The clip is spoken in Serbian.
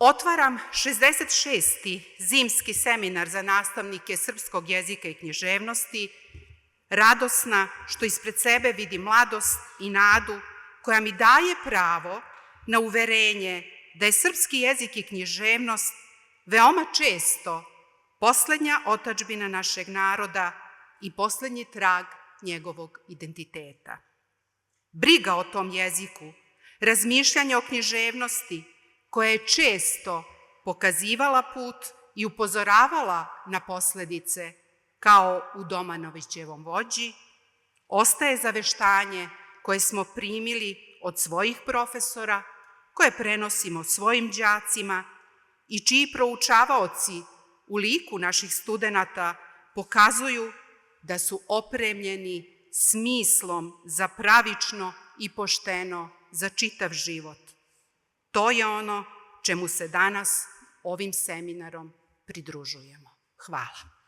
Otvaram 66. zimski seminar za nastavnike srpskog jezika i književnosti, radosna što ispred sebe vidim mladost i nadu koja mi daje pravo na uverenje da je srpski jezik i književnost veoma često poslednja otadžbina našeg naroda i poslednji trag njegovog identiteta. Briga o tom jeziku, razmišljanje o književnosti koja je često pokazivala put i upozoravala na posledice kao u Domanovićevom vođi, ostaje zaveštanje koje smo primili od svojih profesora, koje prenosimo svojim đacima i čiji proučavaoci u liku naših studenata pokazuju da su opremljeni smislom za pravično i pošteno za čitav život. To je ono čemu se danas ovim seminarom pridružujemo. Hvala.